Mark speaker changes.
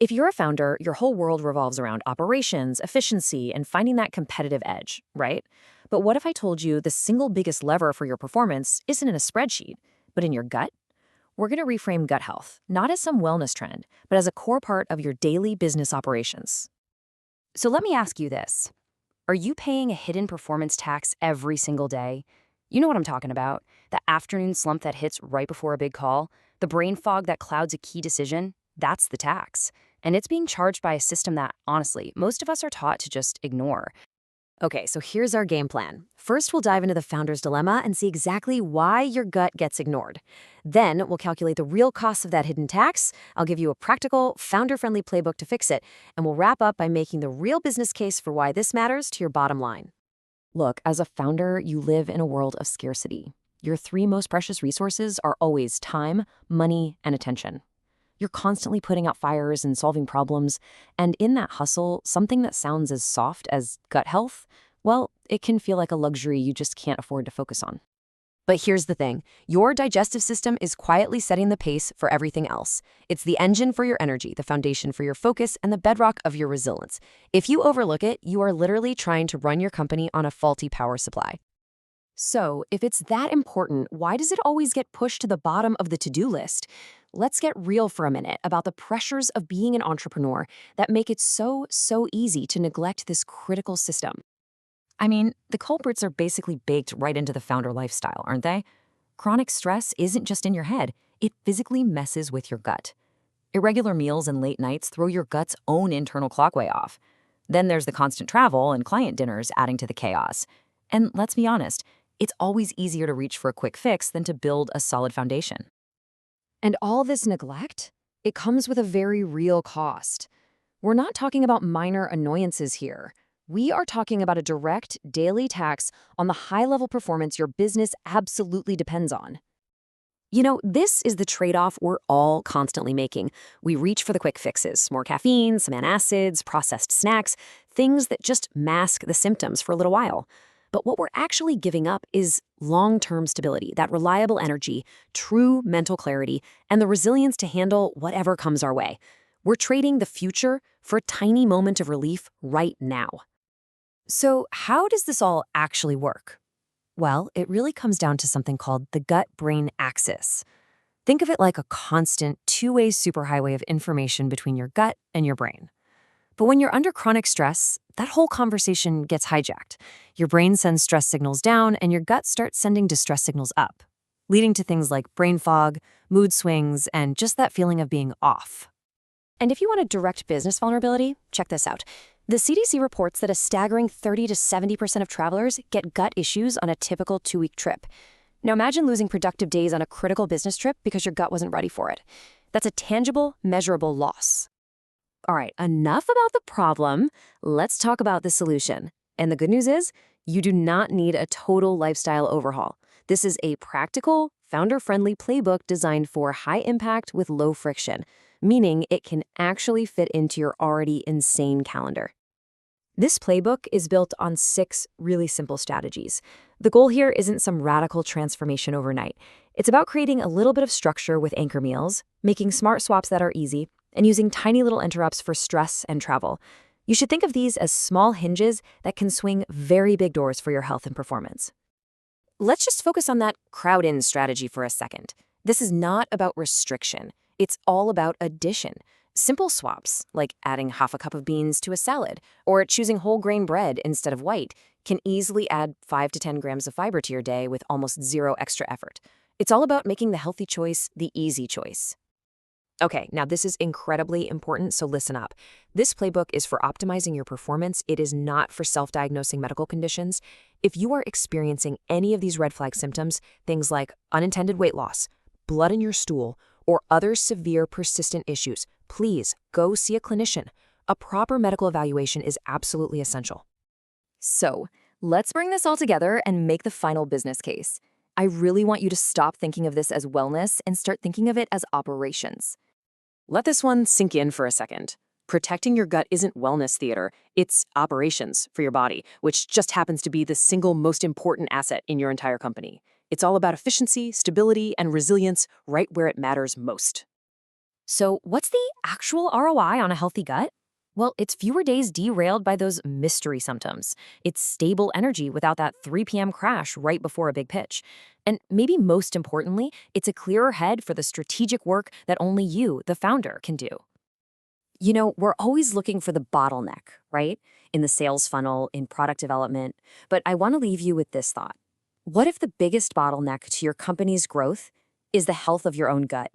Speaker 1: If you're a founder, your whole world revolves around operations, efficiency, and finding that competitive edge, right? But what if I told you the single biggest lever for your performance isn't in a spreadsheet, but in your gut? We're going to reframe gut health, not as some wellness trend, but as a core part of your daily business operations.
Speaker 2: So let me ask you this. Are you paying a hidden performance tax every single day? You know what I'm talking about. The afternoon slump that hits right before a big call, the brain fog that clouds a key decision, that's the tax. And it's being charged by a system that, honestly, most of us are taught to just ignore.
Speaker 1: Okay, so here's our game plan. First, we'll dive into the founder's dilemma and see exactly why your gut gets ignored. Then, we'll calculate the real costs of that hidden tax. I'll give you a practical, founder-friendly playbook to fix it, and we'll wrap up by making the real business case for why this matters to your bottom line. Look, as a founder, you live in a world of scarcity. Your three most precious resources are always time, money, and attention. You're constantly putting out fires and solving problems, and in that hustle, something that sounds as soft as gut health, well, it can feel like a luxury you just can't afford to focus on. But here's the thing. Your digestive system is quietly setting the pace for everything else. It's the engine for your energy, the foundation for your focus, and the bedrock of your resilience. If you overlook it, you are literally trying to run your company on a faulty power supply. So, if it's that important, why does it always get pushed to the bottom of the to-do list? Let's get real for a minute about the pressures of being an entrepreneur that make it so easy to neglect this critical system. I mean, the culprits are basically baked right into the founder lifestyle, aren't they? Chronic stress isn't just in your head, it physically messes with your gut. Irregular meals and late nights throw your gut's own internal clock way off. Then there's the constant travel and client dinners adding to the chaos. And let's be honest, it's always easier to reach for a quick fix than to build a solid foundation. And all this neglect, it comes with a very real cost. We're not talking about minor annoyances here. We are talking about a direct daily tax on the high-level performance your business absolutely depends on. You know, this is the trade-off we're all constantly making. We reach for the quick fixes, more caffeine, some antacids, processed snacks, things that just mask the symptoms for a little while. But what we're actually giving up is long-term stability, that reliable energy, true mental clarity, and the resilience to handle whatever comes our way. We're trading the future for a tiny moment of relief right now. So how does this all actually work? Well, it really comes down to something called the gut-brain axis. Think of it like a constant two-way superhighway of information between your gut and your brain. But when you're under chronic stress, that whole conversation gets hijacked. Your brain sends stress signals down, and your gut starts sending distress signals up, leading to things like brain fog, mood swings, and just that feeling of being off. And if you want a direct business vulnerability, check this out. The CDC reports that a staggering 30 to 70% of travelers get gut issues on a typical 2-week trip. Now imagine losing productive days on a critical business trip because your gut wasn't ready for it. That's a tangible, measurable loss. All right, enough about the problem. Let's talk about the solution. And the good news is, you do not need a total lifestyle overhaul. This is a practical, founder-friendly playbook designed for high impact with low friction, meaning it can actually fit into your already insane calendar. This playbook is built on 6 really simple strategies. The goal here isn't some radical transformation overnight. It's about creating a little bit of structure with anchor meals, making smart swaps that are easy, and using tiny little interrupts for stress and travel. You should think of these as small hinges that can swing very big doors for your health and performance. Let's just focus on that crowd-in strategy for a second. This is not about restriction. It's all about addition. Simple swaps, like adding half a cup of beans to a salad or choosing whole grain bread instead of white, can easily add 5 to 10 grams of fiber to your day with almost zero extra effort. It's all about making the healthy choice the easy choice. Okay, now this is incredibly important, so listen up. This playbook is for optimizing your performance. It is not for self-diagnosing medical conditions. If you are experiencing any of these red flag symptoms, things like unintended weight loss, blood in your stool, or other severe persistent issues, please go see a clinician. A proper medical evaluation is absolutely essential. So, let's bring this all together and make the final business case. I really want you to stop thinking of this as wellness and start thinking of it as operations. Let this one sink in for a second. Protecting your gut isn't wellness theater, it's operations for your body, which just happens to be the single most important asset in your entire company. It's all about efficiency, stability, and resilience right where it matters most.
Speaker 2: So, what's the actual ROI on a healthy gut? Well, it's fewer days derailed by those mystery symptoms. It's stable energy without that 3 p.m. crash right before a big pitch. And maybe most importantly, it's a clearer head for the strategic work that only you, the founder, can do. We're always looking for the bottleneck, right? In the sales funnel, in product development. But I want to leave you with this thought. What if the biggest bottleneck to your company's growth is the health of your own gut?